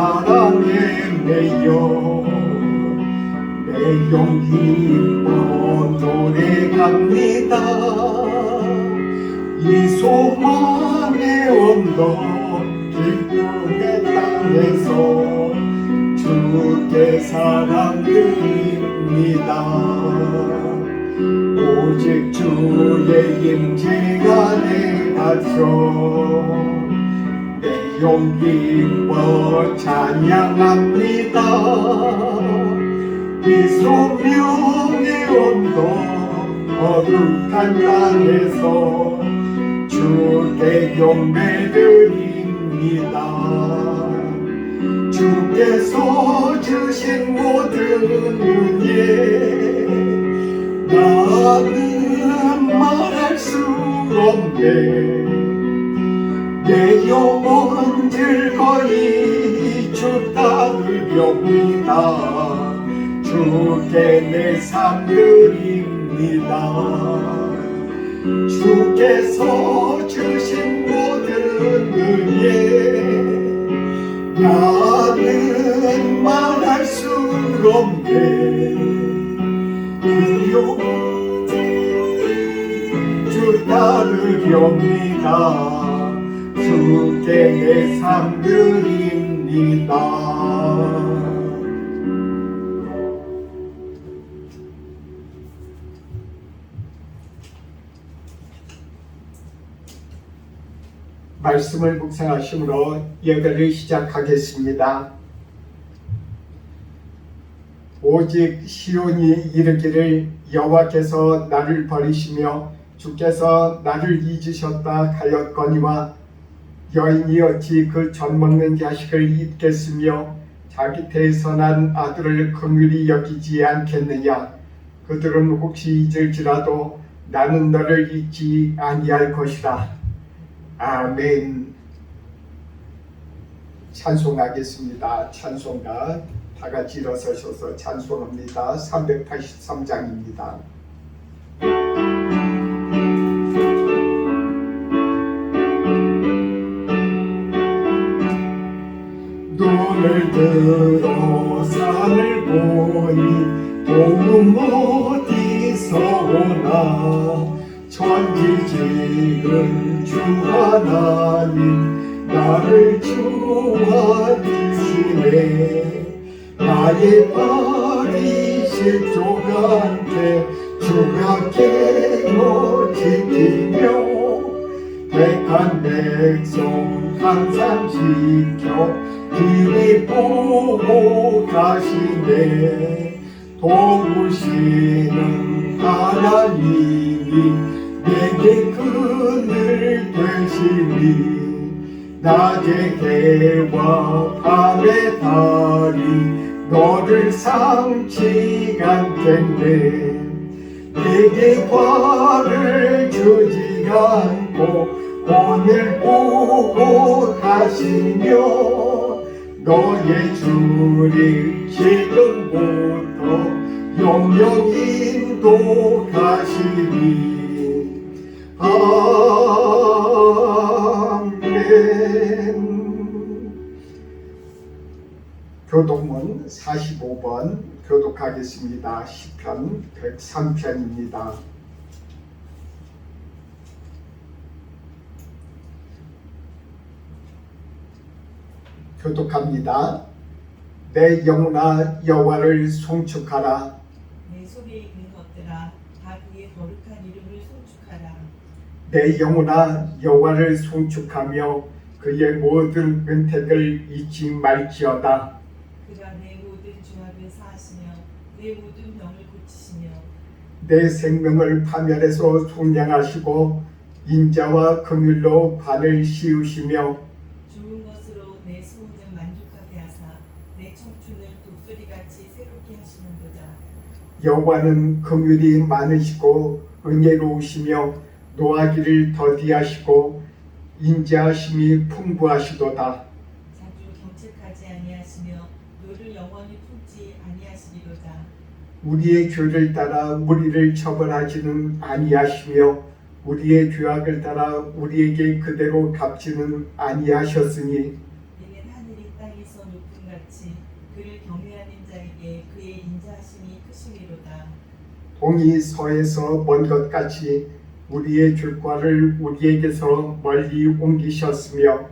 사랑했네요. 내 용기껏 노래갑니다. 이 소망의 언덕 기쁨의 땅에서 주께 사랑드립니다. 오직 주의 임재가 내 가서 내 용기껏 찬양합니다. 이 소명의 언덕 거룩한 땅에서 주께 경배드립니다. 주께서 주신 모든 은혜 나는 말할 수 없네. 내 영혼 즐거이 주 따르렵니다. 주께 내 삶 드립니다. 주께서 주신 모든 은혜 나는 말할 수 없네. 주 따르렵니다. 주께 내 삶 드립니다. 말씀을 묵상하심으로 예배를 시작하겠습니다. 오직 시온이 이르기를 여호와께서 나를 버리시며 주께서 나를 잊으셨다 하였거니와 여인이 어찌 그 젖먹는 자식을 잊겠으며 자기 태에서 난 아들을 긍휼히 여기지 않겠느냐. 그들은 혹시 잊을지라도 나는 너를 잊지 아니할 것이라. 아멘. 찬송하겠습니다. 찬송가 다같이 일어서셔서 찬송합니다. 383장입니다. 눈을 들어 산을 보니 도움 어디서 오나. 천지지은 주 하나님 나를 주와주시네. 나의 발이 십조간테 주가 깨어 지키며 택한 백성 항상 지켜 길이 보고 가시네. 도우시는 하나님이 내게 그늘 되시니 낮의 해와 밤의 달이 너를 삼지 않겠네. 내게 화를 주지 않고 오늘 보고 가시며 너의 주를 지금부터 영영히 인도하시니. 아멘. 교독문 45번 교독하겠습니다. 시편 103편입니다. 교독합니다. 내 영혼아 여호와를 송축하라. 내 속에 있는 것들아 다 그의 거룩한 이름을 송축하라. 내 영혼아 여호와를 송축하며 그의 모든 은택을 잊지 말지어다. 그가 내 모든 죄악을 사하시며 내 모든 병을 고치시며 내 생명을 파멸해서 속량하시고 인자와 긍휼로 발을 씌우시며 좋은 것으로 내 소원을 만족하게 하사 내 청춘을 독수리같이 새롭게 하시는도다. 여호와는 긍휼이 많으시고 은혜로우시며 노하기를 더디하시고 인자하심이 풍부하시도다. 자주 경책하지 아니하시며 너를 영원히 품지 아니하시리로다. 우리의 죄를 따라 우리를 처벌하지는 아니하시며 우리의 죄악을 따라 우리에게 그대로 갚지는 아니하셨으니 이는 하늘이 땅에서 높음 같이 그를 경외하는 자에게 그의 인자하심이 크심이로다. 동이 서에서 먼 것 같이 우리의 줄과를 우리에게서 멀리 옮기셨으며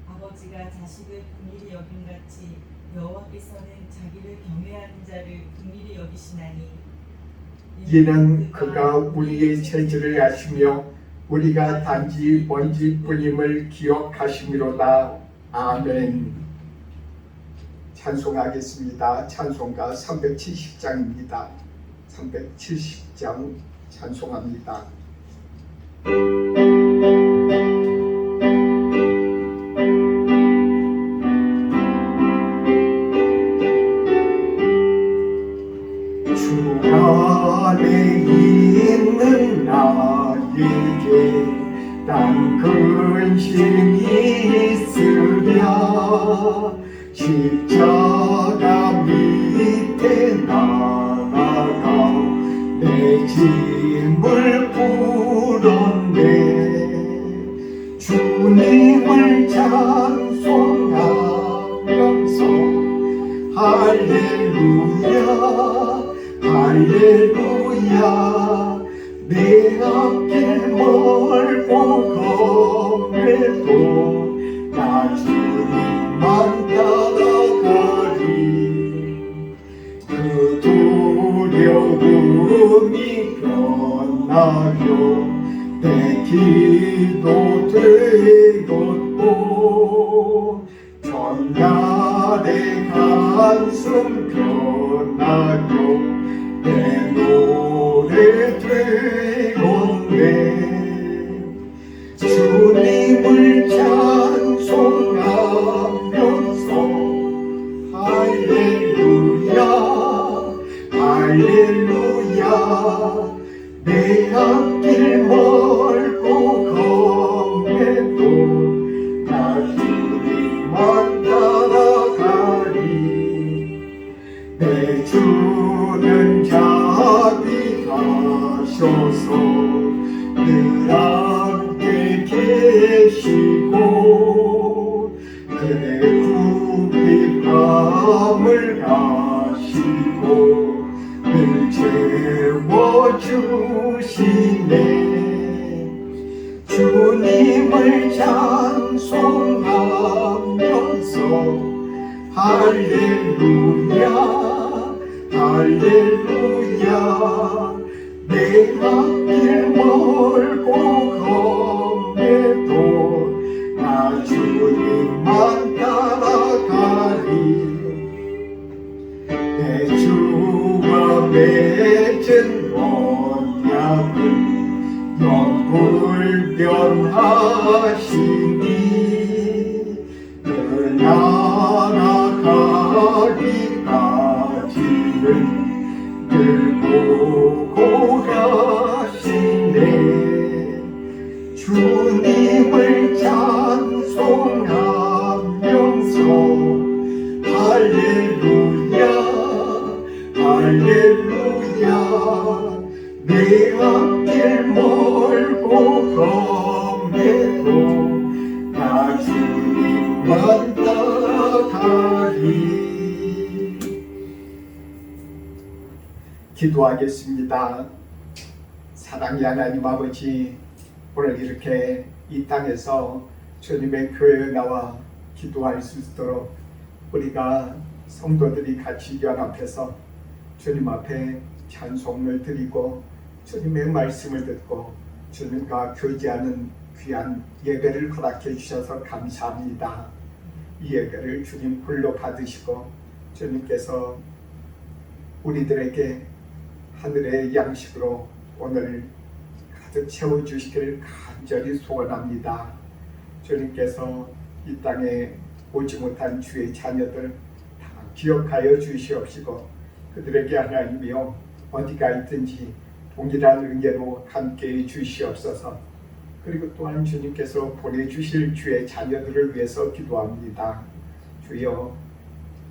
아버지가 자식을 긍휼히 여김 같이 여호와께서는 자기를 경외하는 자를 긍휼히 여기시나니 이는 그가 우리의 체질을 아시며 우리가 단지 먼지뿐임을 기억하심이로다. 아멘. 찬송하겠습니다. 찬송가 370장입니다. 370장 찬송합니다. 주 안에 있는 나에게 난 근심이 있으랴. 십자가 밑에 나아가 내 짐을 풀었네. 주님을 찬송하면서 할렐루야 할렐루야. 내 앞길 멀고 검에도 나 주님만 따라가리. 그 두려움이 변하여 내 기도 되었고 전날의 한숨 변하여 내 노래 되었네. 주님을 찬송하면서 할렐루야 할렐루야. 내 앞길 멀고 검에도 나 주님만 따라가리. 내 주는 자비하셔서 늘 함께 계시고 그대 굽이 밤을 가시고 늘 채워주시네. 주님을 찬송하면서 할렐루야 할렐루야. 내 앞길 멀고 검에도 나 주님만 따라가리. 내 주와 맺은 언약은 영불변하시니 그 나라 가기까지는 늘 보고 가시네. 주님을 찬송하면서 할렐루야 할렐루야. 내 앞길 멀고 검에도 나 주님만 따라가리. 기도하겠습니다. 사랑의 하나님 아버지, 오늘 이렇게 이 땅에서 주님의 교회에 나와 기도할 수 있도록 우리가 성도들이 같이 연합해서 주님 앞에 찬송을 드리고 주님의 말씀을 듣고 주님과 교제하는 귀한 예배를 허락해 주셔서 감사합니다. 이 예배를 주님 홀로 받으시고 주님께서 우리들에게 하늘의 양식으로 오늘 가득 채워주시기를 간절히 소원합니다. 주님께서 이 땅에 오지 못한 주의 자녀들 다 기억하여 주시옵시고 그들에게 하나님이여 어디가 있든지 동일한 은혜로 함께해 주시옵소서. 그리고 또한 주님께서 보내주실 주의 자녀들을 위해서 기도합니다. 주여,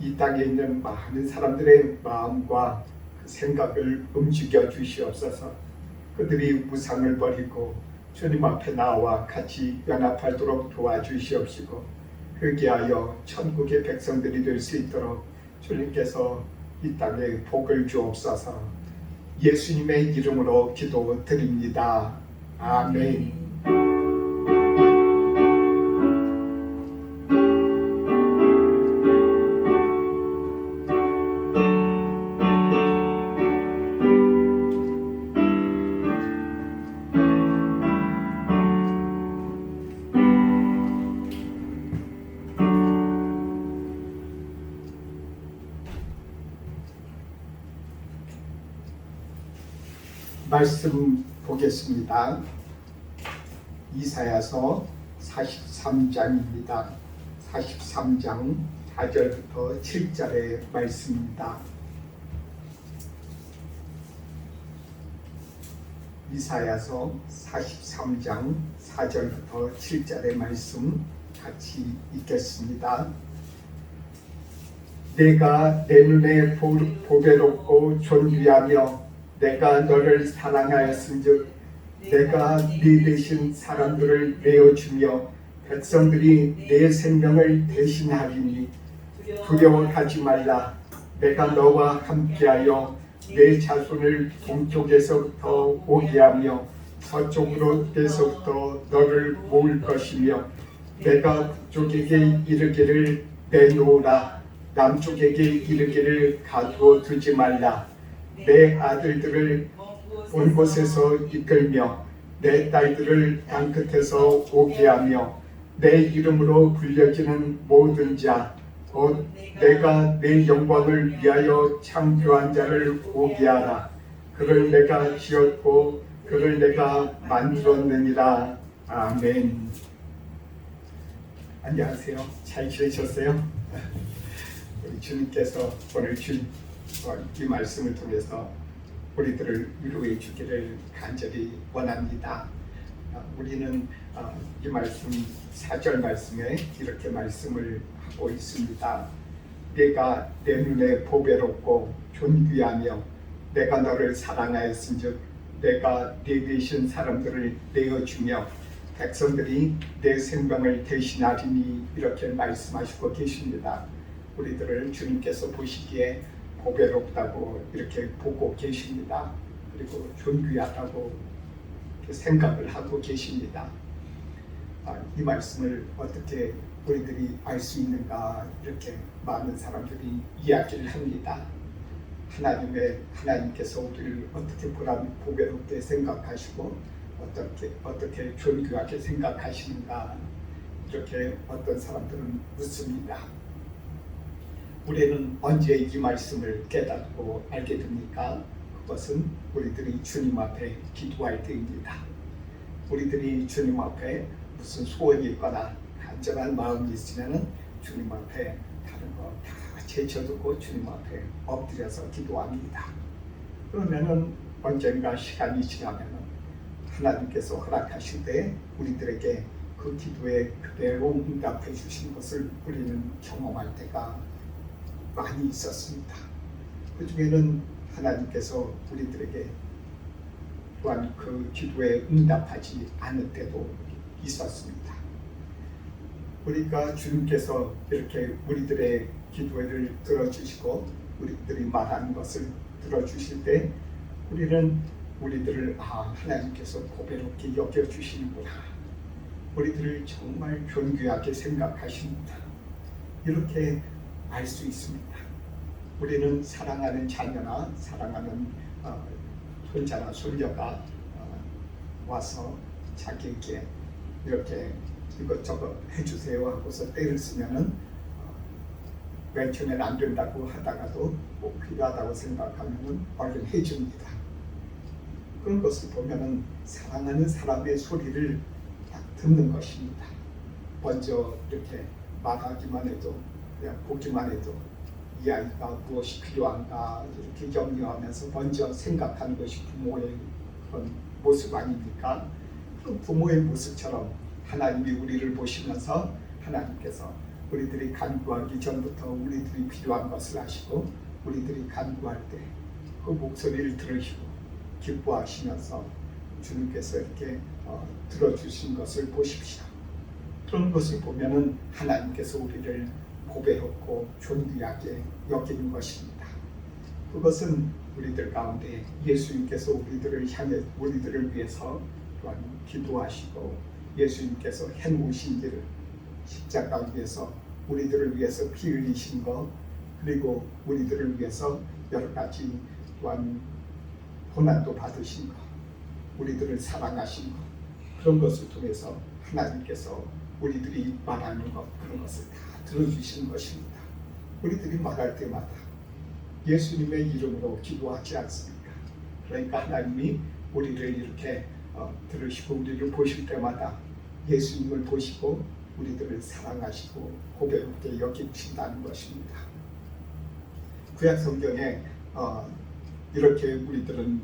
이 땅에 있는 많은 사람들의 마음과 그 생각을 움직여 주시옵소서. 그들이 무상을 버리고 주님 앞에 나와 같이 연합하도록 도와주시옵시고 회개하여 천국의 백성들이 될 수 있도록 주님께서 이 땅에 복을 주옵소서. 예수님의 이름으로 기도드립니다. 아멘. 말씀 보겠습니다. 이사야서 43장입니다. 43장 4절부터 7절의 말씀입니다. 이사야서 43장 4절부터 7절의 말씀 같이 읽겠습니다. 내가 내 눈에 보배롭고 존귀하며 내가 너를 사랑하였은즉 내가 네 대신 사람들을 내어주며 백성들이 내 생명을 대신하리니 두려워하지 말라. 내가 너와 함께하여 내 자손을 동쪽에서부터 오게 하며 서쪽으로부터 너를 모을 것이며 내가 북쪽에게 이르기를 내놓으라. 남쪽에게 이르기를 가두어 두지 말라. 내 아들들을 온 곳에서 이끌며 내 딸들을 땅 끝에서 오게 하며 내 이름으로 불려지는 모든 자 곧 내가 내 영광을 위하여 창조한 자를 오게 하라. 그를 내가 지었고 그를 내가 만들었느니라. 아멘. 안녕하세요. 잘 지내셨어요? 우리 주님께서 오늘 준 이 말씀을 통해서 우리들을 위로해 주기를 간절히 원합니다. 우리는 이 말씀 4절 말씀에 이렇게 말씀을 하고 있습니다. 내가 내 눈에 보배롭고 존귀하며 내가 너를 사랑하였은즉 내가 네 대신 사람들을 내어주며 백성들이 내 생명을 대신하리니 이렇게 말씀하시고 계십니다. 우리들을 주님께서 보시기에 보배롭다고 이렇게 보고 계십니다. 그리고 존귀하다고 생각을 하고 계십니다. 이 말씀을 어떻게 우리들이 알 수 있는가 이렇게 많은 사람들이 이야기를 합니다. 하나님께서 우리를 어떻게 보배롭게 생각하시고 어떻게 존귀하게 생각하시는가 이렇게 어떤 사람들은 묻습니다. 우리는 언제 이 말씀을 깨닫고 알게 됩니까? 그것은 우리들이 주님 앞에 기도할 때입니다. 우리들이 주님 앞에 무슨 소원이 있거나 간절한 마음이 있으면 주님 앞에 다른 거 다 제쳐두고 주님 앞에 엎드려서 기도합니다. 그러면은 언젠가 시간이 지나면 하나님께서 허락하실 때 우리들에게 그 기도에 그대로 응답해 주신 것을 우리는 경험할 때가 많이 있었습니다. 그 중에는 하나님께서 우리들에게 또한 그 기도에 응답하지 않을 때도 있었습니다. 우리가 주님께서 이렇게 우리들의 기도를 들어주시고 우리들이 말하는 것을 들어주실 때 우리들을 하나님께서 보배롭게 여겨주시는구나. 우리들을 정말 존귀하게 생각하십니다. 이렇게 알 수 있습니다. 우리는 사랑하는 자녀나 사랑하는 손자나 손녀가 와서 자기에게 이렇게 이것저것 해주세요 하고서 때를 쓰면은 맨 처음엔 안 된다고 하다가도 꼭 필요하다고 생각하면은 얼른 해줍니다. 그런 것을 보면은 사랑하는 사람의 소리를 딱 듣는 것입니다. 먼저 이렇게 말하기만 해도 그냥 보기만 해도 이 아이가 무엇이 필요한가 이렇게 염려하면서 먼저 생각하는 것이 부모의 그런 모습 아닙니까? 그 부모의 모습처럼 하나님이 우리를 보시면서 하나님께서 우리들이 간구하기 전부터 우리들이 필요한 것을 아시고 우리들이 간구할 때 그 목소리를 들으시고 기뻐하시면서 주님께서 이렇게 들어주신 것을 보십시오. 그런 것을 보면은 하나님께서 우리를 보배롭고 존귀하게 여기는 것입니다. 그것은 우리들 가운데 예수님께서 우리들을 위해서 또한 기도하시고 예수님께서 해놓으신 길을 십자가 위에서 우리들을 위해서 피 흘리신 것, 그리고 우리들을 위해서 여러 가지 또한 고난도 받으신 것, 우리들을 사랑하신 것, 그런 것을 통해서 하나님께서 우리들이 말하는 것, 그런 것을 다 들어주시는 것입니다. 우리들이 말할 때마다 예수님의 이름으로 기도하지 않습니까? 그러니까 하나님이 우리를 이렇게 들으시고 우리를 보실 때마다 예수님을 보시고 우리들을 사랑하시고 고백롭게 여기신다는 것입니다. 구약 성경에 이렇게 우리들은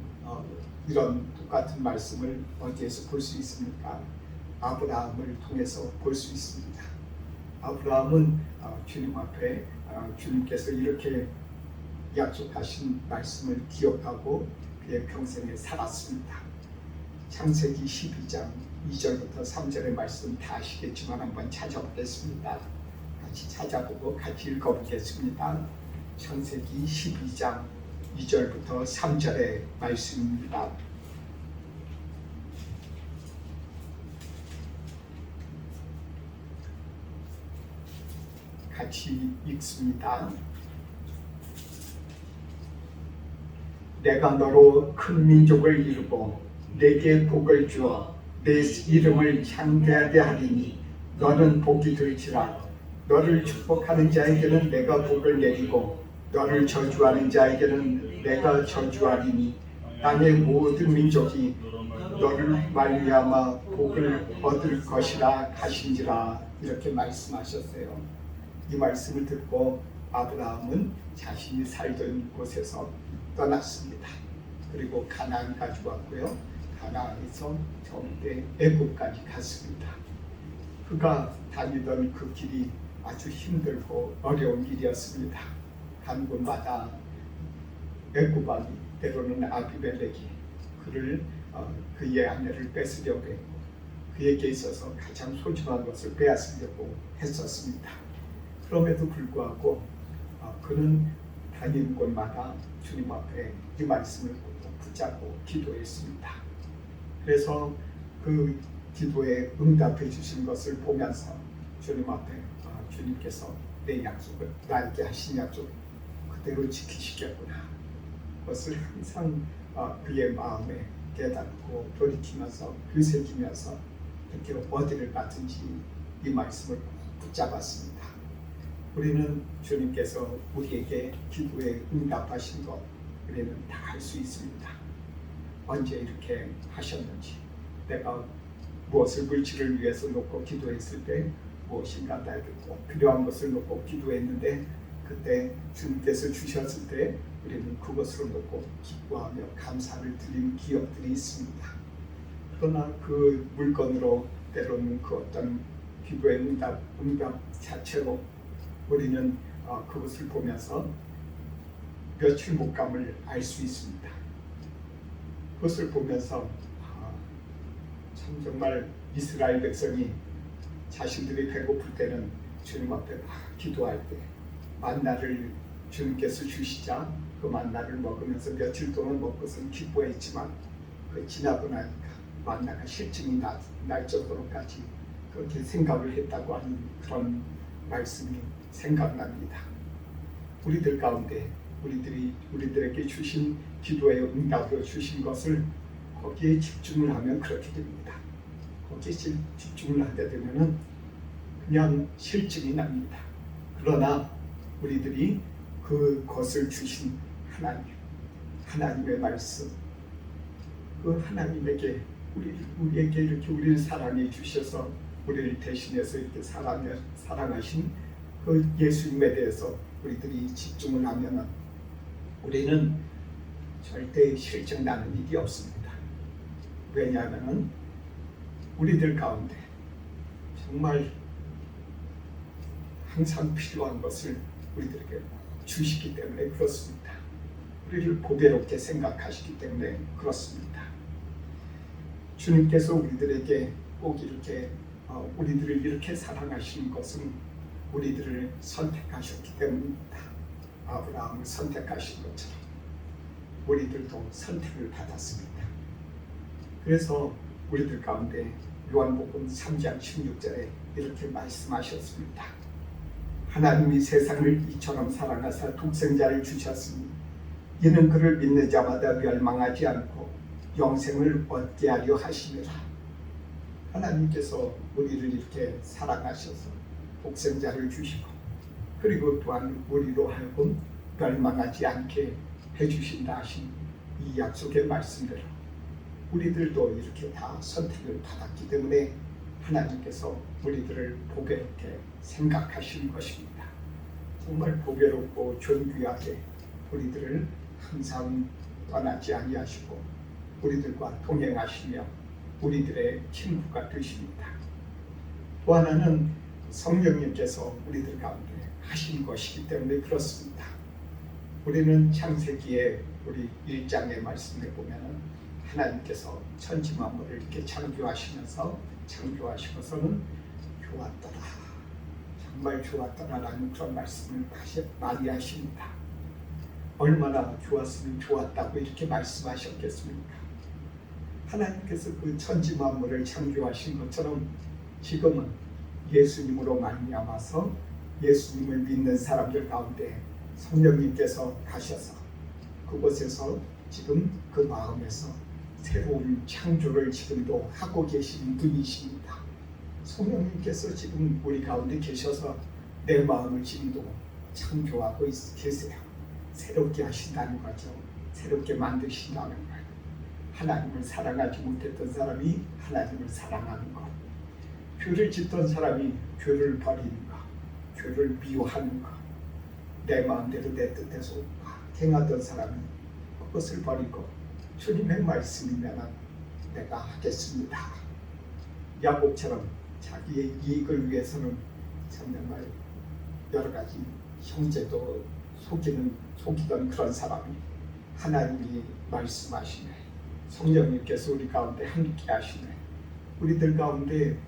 이런 똑같은 말씀을 어디에서 볼 수 있습니까? 아브라함을 통해서 볼 수 있습니다. 아브라함은 주님 앞에 주님께서 이렇게 약속하신 말씀을 기억하고 그의 평생에 살았습니다. 창세기 12장 2절부터 3절의 말씀 다 아시겠지만 한번 찾아보겠습니다. 같이 찾아보고 같이 읽어보겠습니다. 창세기 12장 2절부터 3절의 말씀입니다. 같이 읽습니다. 내가 너로 큰 민족을 이루고 내게 복을 주어 내 이름을 창대하게 하리니 너는 복이 될지라. 너를 축복하는 자에게는 내가 복을 내리고 너를 저주하는 자에게는 내가 저주하리니 땅의 모든 민족이 너를 말미암아 복을 얻을 것이라 하신지라. 이렇게 말씀하셨어요. 이 말씀을 듣고 아브라함은 자신이 살던 곳에서 떠났습니다. 그리고 가나안 가져왔고요. 가나안에서 저때 애굽까지 갔습니다. 그가 다니던 그 길이 아주 힘들고 어려운 길이었습니다. 간 곳마다 애굽 왕이 때로는 아비멜렉이 그를 그의 아내를 뺏으려고 했고 그에게 있어서 가장 소중한 것을 빼앗으려고 했었습니다. 그럼에도 불구하고 그는 다니는 곳마다 주님 앞에 이 말씀을 붙잡고 기도했습니다. 그래서 그 기도에 응답해 주신 것을 보면서 주님 앞에 주님께서 내 약속을 나에게 하신 약속을 그대로 지키시겠구나. 그것을 항상 그의 마음에 깨닫고 돌이키면서 글새기면서 이렇게 어디를 가든지 이 말씀을 붙잡았습니다. 우리는 주님께서 우리에게 기도에 응답하신 것 우리는 다 알 수 있습니다. 언제 이렇게 하셨는지, 내가 무엇을 물질을 위해서 놓고 기도했을 때 무엇인가 나에게 꼭 필요한 것을 놓고 기도했는데 그때 주님께서 주셨을 때 우리는 그것으로 놓고 기뻐하며 감사를 드린 기억들이 있습니다. 그러나 그 물건으로 때로는 그 어떤 기도의 응답 자체로 우리는 그것을 보면서 며칠 못 감을 알 수 있습니다. 그것을 보면서 참 정말 이스라엘 백성이 자신들이 배고플 때는 주님 앞에 막 기도할 때 만나를 주님께서 주시자 그 만나를 먹으면서 며칠 동안 먹고서는 기뻐했지만 그 지나고 나니까 만나가 실증이 날 정도로까지 그렇게 생각을 했다고 하는 그런 말씀이 생각납니다. 우리들 가운데 우리들에게 주신 기도의 응답으로 주신 것을 거기에 집중을 하면 그렇게 됩니다. 거기에 집중을 하게 되면은 그냥 실증이 납니다. 그러나 우리들이 그것을 주신 하나님의 말씀, 그 하나님에게 우리에게 이렇게 우리를 사랑해 주셔서 우리를 대신해서 이렇게 사랑하신 그 예수님에 대해서 우리들이 집중을 하면은 우리는 절대 실증 나는 일이 없습니다. 왜냐하면은 우리들 가운데 정말 항상 필요한 것을 우리들에게 주시기 때문에 그렇습니다. 우리를 보배롭게 생각하시기 때문에 그렇습니다. 주님께서 우리들에게 꼭 이렇게 우리들을 이렇게 사랑하시는 것은 우리들을 선택하셨기 때문입니다. 아브라함을 선택하신 것처럼 우리들도 선택을 받았습니다. 그래서 우리들 가운데 요한복음 3장 16절에 이렇게 말씀하셨습니다. 하나님이 세상을 이처럼 사랑하사 독생자를 주셨으니 이는 그를 믿는 자마다 멸망하지 않고 영생을 얻게 하려 하심이라. 하나님께서 우리를 이렇게 사랑하셔서 독생자를 주시고 그리고 또한 우리로 하여금 멸망하지 않게 해주신다 하신 이 약속의 말씀대로 우리들도 이렇게 다 선택을 받았기 때문에 하나님께서 우리들을 보배롭게 생각하시는 것입니다. 정말 보배롭고 존귀하게 우리들을 항상 떠나지 아니하시고 우리들과 동행하시며 우리들의 친구가 되십니다. 또 하나는 성령님께서 우리들 가운데 하신 것이기 때문에 그렇습니다. 우리는 창세기에 우리 1장의 말씀에 보면은 하나님께서 천지 만물을 이렇게 창조하시고서는 좋았더라, 정말 좋았더라라는 그런 말씀을 다시 많이 하십니다. 얼마나 좋았으면 좋았다고 이렇게 말씀하셨겠습니까? 하나님께서 그 천지 만물을 창조하신 것처럼 지금은 예수님으로 말미암아서 예수님을 믿는 사람들 가운데 성령님께서 가셔서 그곳에서 지금 그 마음에서 새로운 창조를 지금도 하고 계신 분이십니다. 성령님께서 지금 우리 가운데 계셔서 내 마음을 지금도 창조하고 계세요. 새롭게 하신다는 거죠. 새롭게 만드신다는 거예요. 하나님을 사랑하지 못했던 사람이 하나님을 사랑하는 것, 죄를 짓던 사람이 죄를 버리는 것, 죄를 미워하는 것, 내 마음대로 내 뜻대로 행하던 사람이 그것을 버리고 주님의 말씀이면 내가 하겠습니다. 야곱처럼 자기의 이익을 위해서는 정말 여러 가지 형제도 속이던 그런 사람이 하나님이 말씀하시네, 성령님께서 우리 가운데 함께 하시네, 우리들 가운데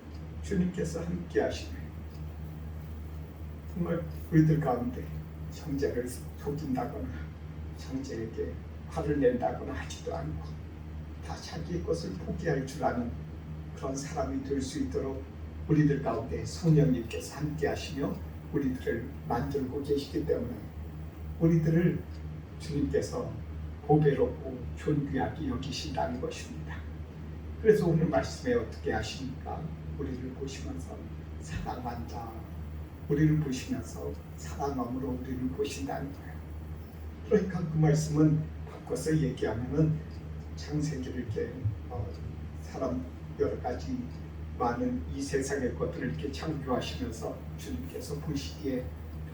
주님께서 함께 하시네. 정말 우리들 가운데 형제를 속인다거나 형제에게 화를 낸다거나 하지도 않고 다 자기의 것을 포기할 줄 아는 그런 사람이 될 수 있도록 우리들 가운데 성령님께서 함께 하시며 우리들을 만들고 계시기 때문에 우리들을 주님께서 보배롭고 존귀하게 여기신다는 것입니다. 그래서 오늘 말씀에 어떻게 하십니까? 우리를 보시면서 사랑한다, 우리를 보시면서 사랑함으로 우리를 보신다는 거예요. 그러니까 그 말씀은 바꿔서 얘기하면은 창세기를 이렇게 사람 여러 가지 많은 이 세상의 것들을 이렇게 창조하시면서 주님께서 보시기에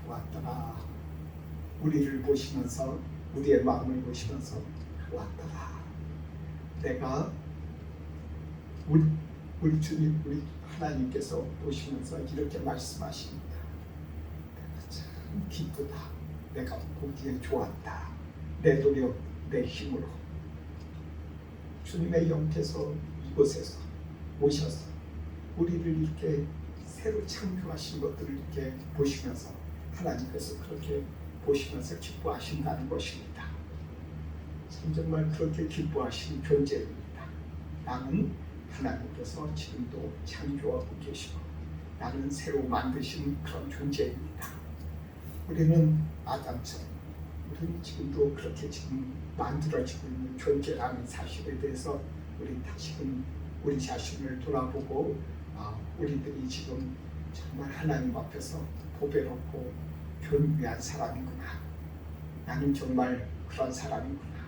좋았더라, 우리를 보시면서 우리의 마음을 보시면서 좋았더라. 내가 우리 주님, 우리 하나님께서 보시면서 이렇게 말씀하십니다. 내가 참 기쁘다, 내가 보기에 좋았다, 내 노력, 내 힘으로 주님의 영께서 이곳에서 오셔서 우리를 이렇게 새로 창조하신 것들을 이렇게 보시면서 하나님께서 그렇게 보시면서 기뻐하신다는 것입니다. 참 정말 그렇게 기뻐하신 존재입니다. 나는 하나님께서 지금도 창조하고 계시고 나는 새로 만드신 그런 존재입니다. 우리는 아담처럼 우리는 지금도 그렇게 지금 만들어지고 있는 존재라는 사실에 대해서 우리 다시금 우리 자신을 돌아보고 우리들이 지금 정말 하나님 앞에서 보배롭고 존귀한 사람이구나, 나는 정말 그런 사람이구나,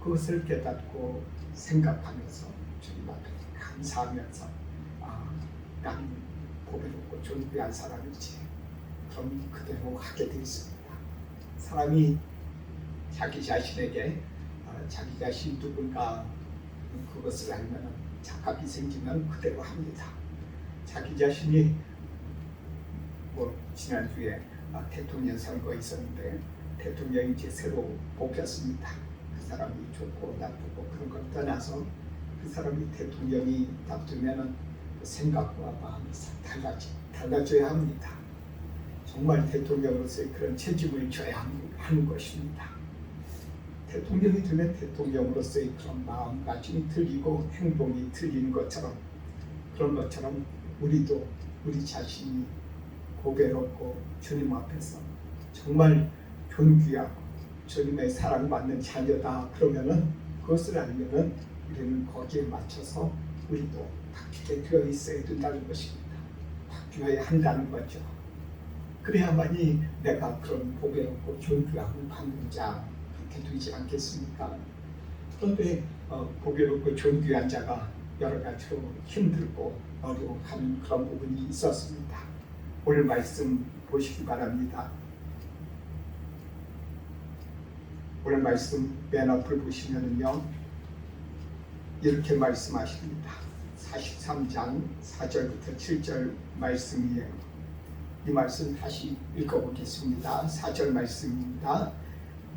그것을 깨닫고 생각하면서 주님 앞에 감사하면서 나는 보배롭고 존귀한 사람이지, 그럼 그대로 하게 되어 있습니다. 사람이 자기 자신에게 자기 자신이 누군가 그것을 알면 착각이 생기면 그대로 합니다. 자기 자신이 지난주에 대통령 선거 있었는데 대통령이 이제 새로 뽑혔습니다. 그 사람이 좋고 나쁘고 그런 걸 떠나서 그 사람이 대통령이 딱 되면은 생각과 마음이 달라져야 합니다. 정말 대통령으로서의 그런 책임을 져야 하는 것입니다. 대통령이 되면 대통령으로서의 그런 마음가짐이 틀리고 행동이 틀리는 것처럼, 그런 것처럼 우리도 우리 자신이 고배롭고 주님 앞에서 정말 존귀하고 주님의 사랑받는 자녀다 그러면은, 그것을 알면은 우리는 거기에 맞춰서 우리도 바뀌게 되어 있어야 된다는 것입니다. 바뀌어야 한다는 거죠. 그래야만이 내가 그런 보배롭고 존귀하고 받는 자 그렇게 되지 않겠습니까? 그런데 보배롭고 존귀한 자가 여러 가지로 힘들고 어려워하는 그런 부분이 있었습니다. 오늘 말씀 보시기 바랍니다. 오늘 말씀 맨 앞을 보시면은요, 이렇게 말씀하십니다. 43장 4절부터 7절 말씀이에요. 이 말씀 다시 읽어보겠습니다. 4절 말씀입니다.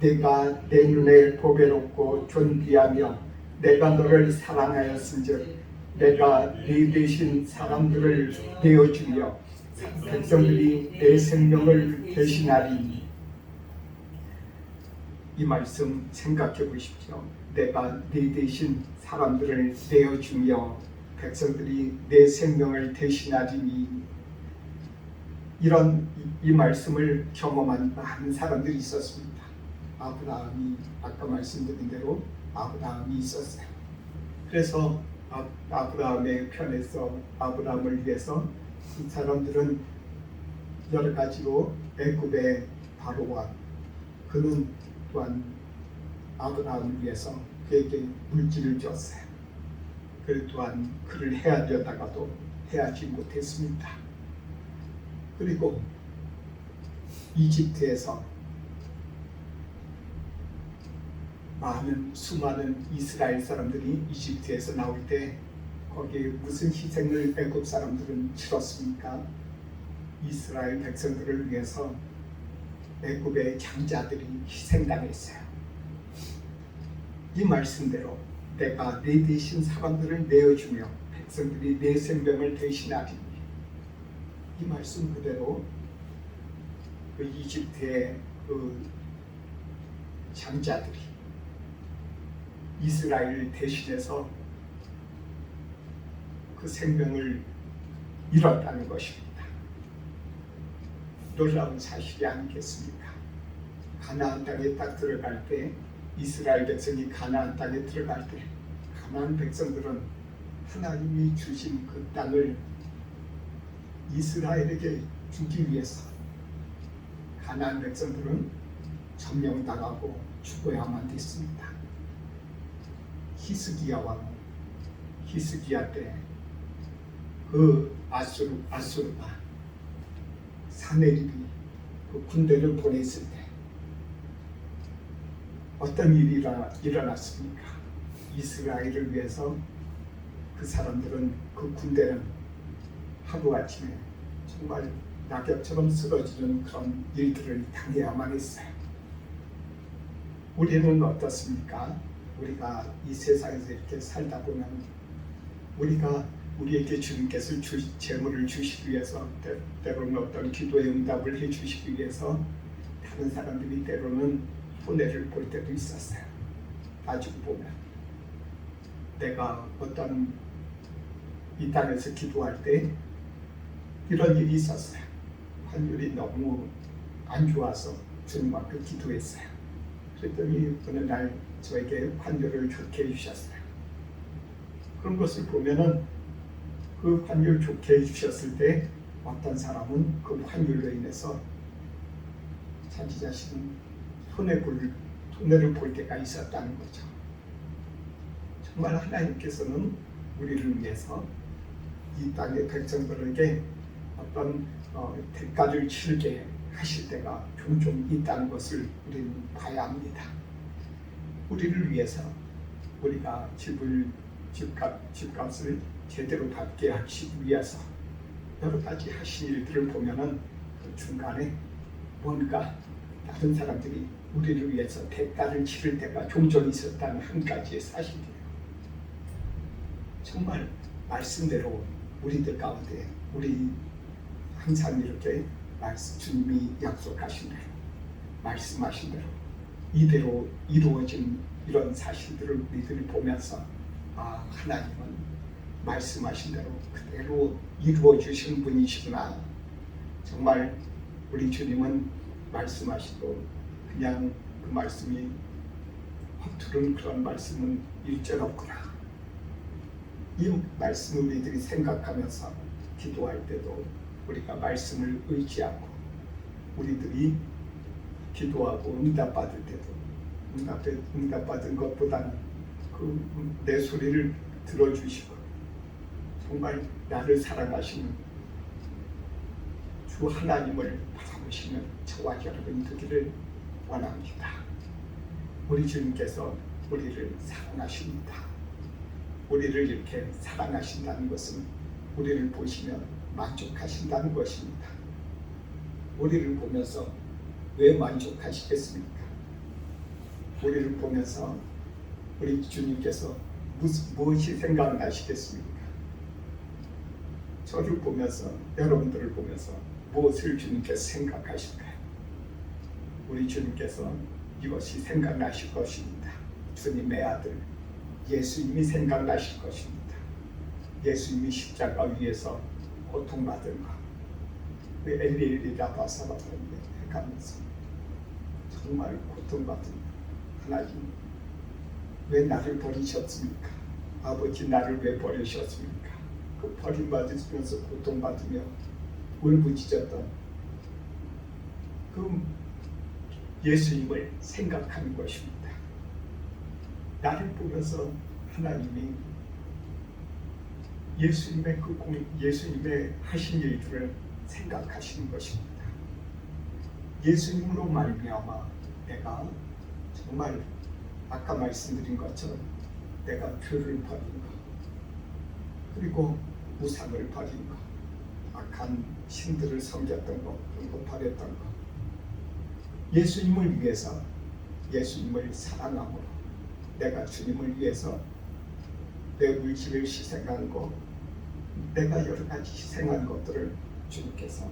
내가 내 눈에 보배롭고 존귀하며 내가 너를 사랑하였은즉 내가 네 대신 사람들을 내어주며 백성들이 내 생명을 대신하리니. 이 말씀 생각해 보십시오. 내가 네 대신 사람들을 내어주며 백성들이 내 생명을 대신하리니. 이런 이 말씀을 경험한 많은 사람들이 있었습니다. 아브라함이, 아까 말씀드린 대로 아브라함이 있었어요. 그래서 아브라함의 편에서 아브라함을 위해서 이 사람들은 여러 가지로 애굽의 바로와 그는 또한 아브라함을 위해서 그에게 물질을 줬어요. 그 또한 그를 해하려다가도 해하지 못했습니다. 그리고 이집트에서 수많은 이스라엘 사람들이 이집트에서 나올 때 거기에 무슨 희생을 애굽 사람들은 치렀습니까? 이스라엘 백성들을 위해서 애굽의 장자들이 희생당했어요. 이 말씀대로 내가 내 대신 사람들을 내어주며 백성들이 내 생명을 대신하리니. 이 말씀 그대로 그 이집트의 그 장자들이 이스라엘을 대신해서 그 생명을 잃었다는 것입니다. 놀라운 사실이 아니겠습니까? 가나안 땅에 딱 들어갈 때, 이스라엘 백성이 가나안 땅에 들어갈 때 가나안 백성들은 하나님이 주신 그 땅을 이스라엘에게 주기 위해서 가나안 백성들은 점령당하고 죽어야만 됐습니다. 히스기야 왕, 히스기야 때 그 아수르가 사내립이 그 군대를 보냈을 때 어떤 일이 일어났습니까? 이스라엘을 위해서 그 사람들은, 그 군대는 하루아침에 정말 낙엽처럼 쓰러지는 그런 일들을 당해야만 했어요. 우리는 어떻습니까? 우리가 이 세상에서 이렇게 살다 보면 우리에게 주님께서 재물을 주시기 위해서, 때로는 어떤 기도의 응답을 해주시기 위해서 다른 사람들이 때로는 손해를 볼 때도 있었어요. 따지고 보면 내가 어떤 이 땅에서 기도할 때 이런 일이 있었어요. 환율이 너무 안 좋아서 주님 앞에 기도했어요. 그랬더니 어느 날 저에게 환율을 좋게 해주셨어요. 그런 것을 보면은 그 환율 좋게 해주셨을 때 어떤 사람은 그 환율로 인해서 자기 자신은 손해를 볼 때가 있었다는 거죠. 정말 하나님께서는 우리를 위해서 이 땅의 백성들에게 어떤 대가를 치르게 하실 때가 종종 있다는 것을 우리는 봐야 합니다. 우리를 위해서 우리가 집값을 제대로 받게 하시기 위해서 여러 가지 하신 일들을 보면은 그 중간에 뭔가 다른 사람들이 우리를 위해서 대가를 치를 때가 종종 있었다는 한 가지의 사실이에요. 정말 말씀대로 우리들 가운데 우리 항상 이렇게 주님이 약속하신 대로 말씀하신 대로 이대로 이루어진 이런 사실들을 우리들이 보면서 하나님은 말씀하신 대로 그대로 이루어 주신 분이시구나. 정말 우리 주님은 말씀하시고 그냥 그 말씀이 허투른 그런 말씀은 일절없구나. 이 말씀을 우리들이 생각하면서 기도할 때도 우리가 말씀을 의지하고 우리들이 기도하고 응답받을 때도 응답받은 것보다는 내 소리를 들어주시고 정말 나를 사랑하시는 주 하나님을 바라보시는 저와 여러분이 되기를 원합니다. 우리 주님께서 우리를 사랑하십니다. 우리를 이렇게 사랑하신다는 것은 우리를 보시면 만족하신다는 것입니다. 우리를 보면서 왜 만족하시겠습니까? 우리를 보면서 우리 주님께서 무엇이 생각나시겠습니까? 저를 보면서 여러분들을 보면서 무엇을 주님께서 생각하실까요? 우리 주님께서 이것이 생각나실 것입니다. 주님의 아들 예수님이 생각나실 것입니다. 예수님이 십자가 위에서 고통받은 것, 엘리엘리라 바사바라는데 해가면서 정말 고통받은 하나님, 왜 나를 버리셨습니까? 아버지, 나를 왜 버리셨습니까? 그 버림받으면서 고통받으며 울부짖었던 그 예수님을 생각하는 것입니다. 나를 보면서 하나님이 예수님의 하신 일들을 생각하시는 것입니다. 예수님으로 말미암아 내가 정말 아까 말씀드린 것처럼 내가 교를 버린 것, 그리고 우상을 버린 것, 악한 신들을 섬겼던 것, 그런 거 버렸던 것, 예수님을 위해서 예수님을 사랑함으로 내가 주님을 위해서 내 물질을 희생한 것, 내가 여러 가지 희생한 것들을 주님께서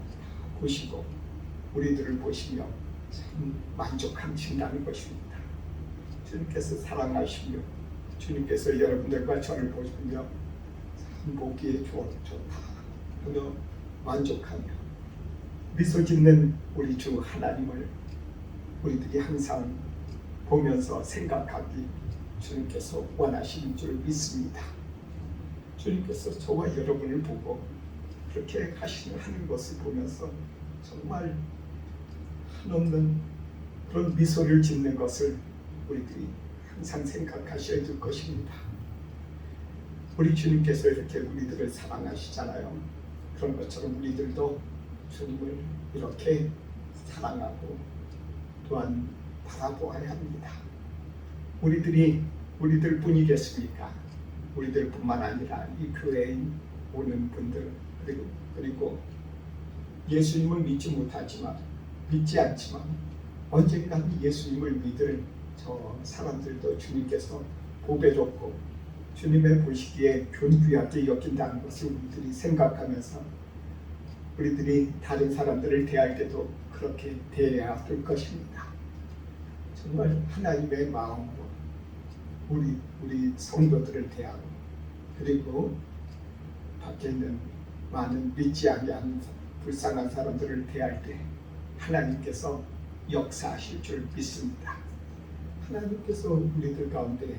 보시고 우리들을 보시며 참 만족하신다는 것입니다. 주님께서 사랑하시며 주님께서 여러분들과 저를 보시며 참 보기에 좋다 하며 만족하며 미소 짓는 우리 주 하나님을 우리들이 항상 보면서 생각하기 주님께서 원하시는 줄 믿습니다. 주님께서 저와 여러분을 보고 그렇게 하는 것을 보면서 정말 한없는 그런 미소를 짓는 것을 우리들이 항상 생각하셔야 될 것입니다. 우리 주님께서 이렇게 우리들을 사랑하시잖아요. 그런 것처럼 우리들도 주님을 이렇게 사랑하고 또한 바라보아야 합니다. 우리들 뿐이겠습니까? 우리들뿐만 아니라 이 교회에 오는 분들 그리고 예수님을 믿지 않지만 언젠가는 예수님을 믿을 저 사람들도 주님께서 보배롭고 주님의 보시기에 존귀하게 여긴다는 것을 우리들이 생각하면서 우리들이 다른 사람들을 대할 때도 그렇게 대해야 될 것입니다. 정말 하나님의 마음으로 우리 성도들을 대하고 그리고 밖에 있는 많은 믿지 아니하는 불쌍한 사람들을 대할 때 하나님께서 역사하실 줄 믿습니다. 하나님께서 우리들 가운데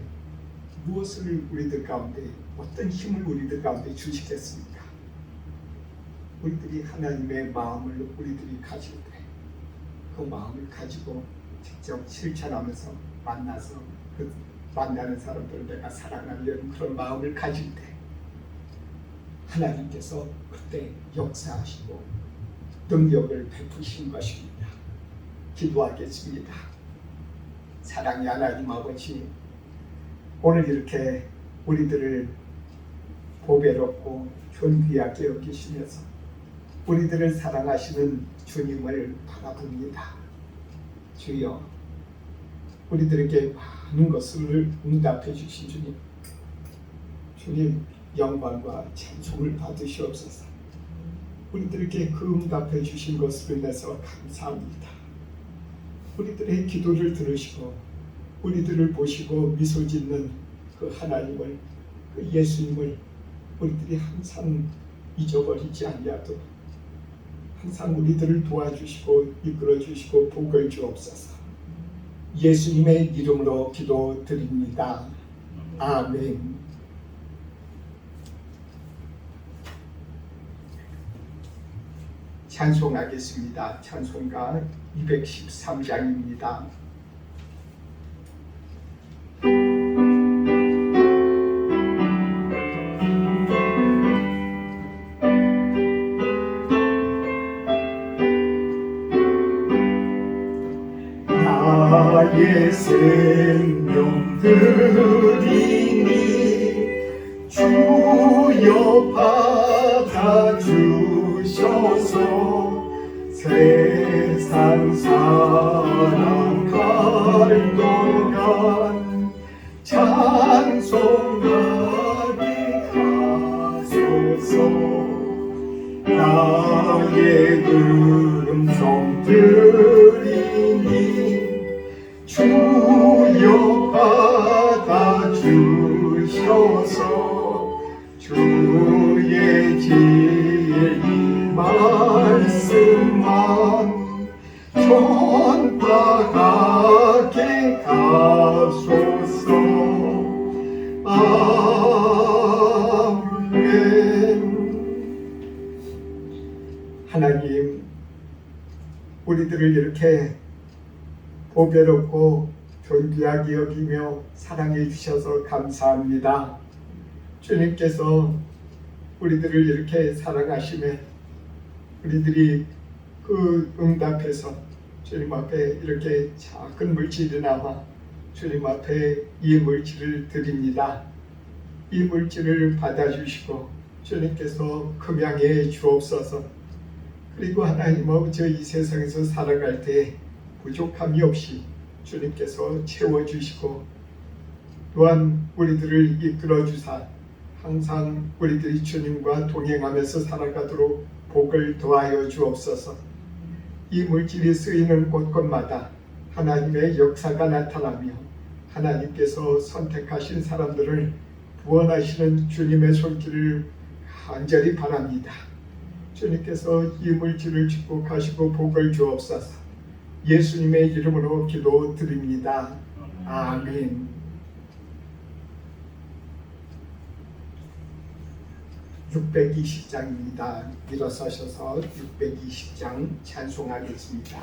무엇을 우리들 가운데 어떤 힘을 우리들 가운데 주시겠습니까? 우리들이 하나님의 마음을 우리들이 가질 때 그 마음을 가지고 직접 실천하면서 만나서 그 만나는 사람들을 내가 사랑하려는 그런 마음을 가질 때 하나님께서 그때 역사하시고 능력을 베푸신 것입니다. 기도하겠습니다. 사랑의 하나님 아버지, 오늘 이렇게 우리들을 보배롭고 존귀하게 여기시면서 우리들을 사랑하시는 주님을 바라봅니다. 주여, 우리들에게 많은 것을 응답해 주신 주님 영광과 찬송을 받으시옵소서. 우리들에게 그 응답해 주신 것으로 인해서 감사합니다. 우리들의 기도를 들으시고 우리들을 보시고 미소 짓는 그 하나님을, 그 예수님을 우리들이 항상 잊어버리지 아니하도록 항상 우리들을 도와주시고 이끌어 주시고 복을 주옵소서. 예수님의 이름으로 기도드립니다. 아멘. 찬송하겠습니다. 찬송가 213장입니다. 나의 생명 드리니 주여 받아주셔서 세상 살아갈 동안 찬송하게 하소서. 나의 음성 들리니 주여 받아주셔서 주의 진리 말씀만 전파하게 하소서. 아멘. 하나님, 우리들을 이렇게 보배롭고 존귀하게 여기며 사랑해 주셔서 감사합니다. 주님께서 우리들을 이렇게 사랑하시며 우리들이 그 응답해서 주님 앞에 이렇게 작은 물질이나마 주님 앞에 이 물질을 드립니다. 이 물질을 받아주시고 주님께서 금양해 주옵소서. 그리고 하나님 아버지, 이 세상에서 살아갈 때 부족함이 없이 주님께서 채워주시고 또한 우리들을 이끌어주사 항상 우리들이 주님과 동행하면서 살아가도록 복을 더하여 주옵소서. 이 물질이 쓰이는 곳곳마다 하나님의 역사가 나타나며 하나님께서 선택하신 사람들을 구원하시는 주님의 손길을 간절히 바랍니다. 주님께서 이 물질을 축복하시고 복을 주옵소서. 예수님의 이름으로 기도드립니다. 아멘. (620장입니다) 일어서셔서 620장 찬송하겠습니다.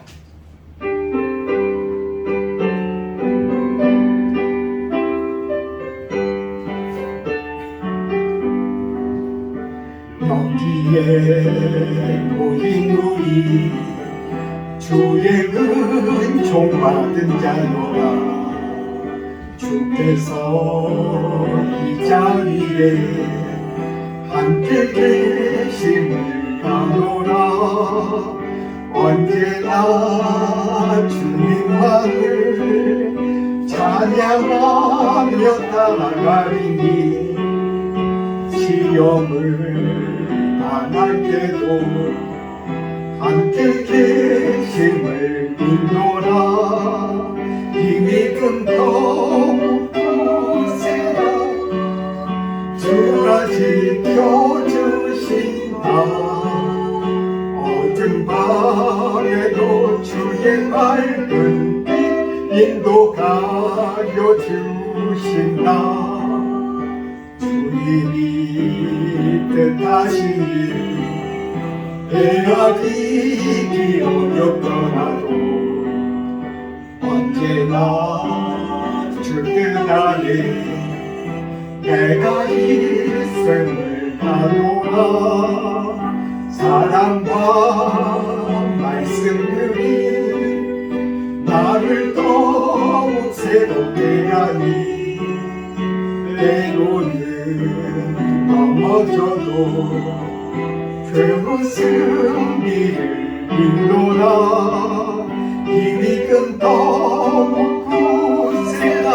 여기에 모인 우리 주의 은총 받은 자여라. 주께서 이 자리에 함께 계심을 가노라. 언제나 주님만을 찬양하며 따라가리니 시험을 당할 때도 함께 계심을 믿노라. 이미 금토 세라 주가 지켜주신다. 어두운 밤에도 주의 맑은 빛 인도하여 주신다. 주님이 뜻하시니 헤아리기 어렵더라도 언제나 주 뜻 안에 내가 일생을 가노라. 사랑과 말씀들이 나를 더욱 새롭게 하니 때로는 넘어져도 그 승리를 믿노라. 이미 금토 구세라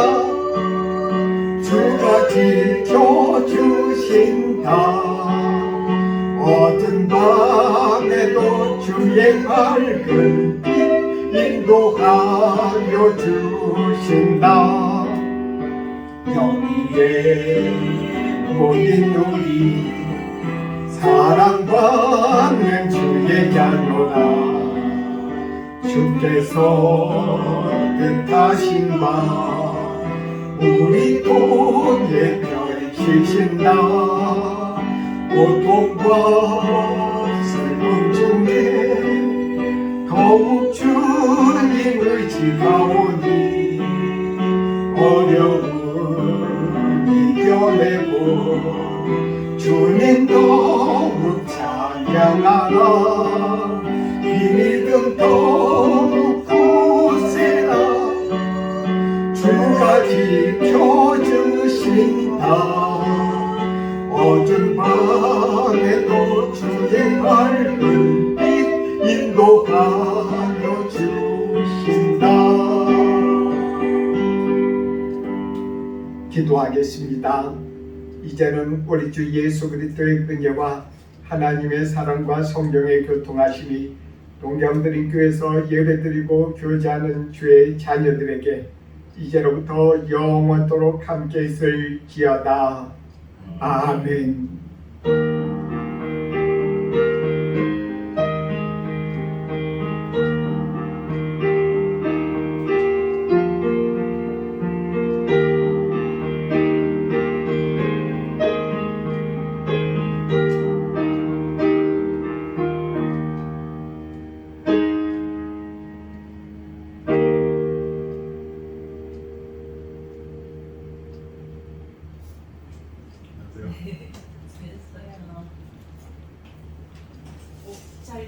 주가 지켜주신 어두운 밤에도 주의 밝은 빛 인도하여 주신다. 여기에 모인 우리 사랑받는 주의 자녀라. 주께서 뜻하신 바 우리 통에 펼치신다. 고통과 슬픔 중에 더욱 주님 의지하오니 어려움 이겨내고 주님 더욱 찬양하라. 이 믿음 더욱 굳세라. 주가 지켜주신다. 어두운 밤에도 주의 밝은 빛 인도하여 주신다. 기도하겠습니다. 이제는 우리 주 예수 그리스도의 은혜와 하나님의 사랑과 성령의 교통하심이 동경드림교회에서 예배드리고 교제하는 주의 자녀들에게 이제로부터 영원토록 함께 있을지어다. 아멘. 됐어요. 잘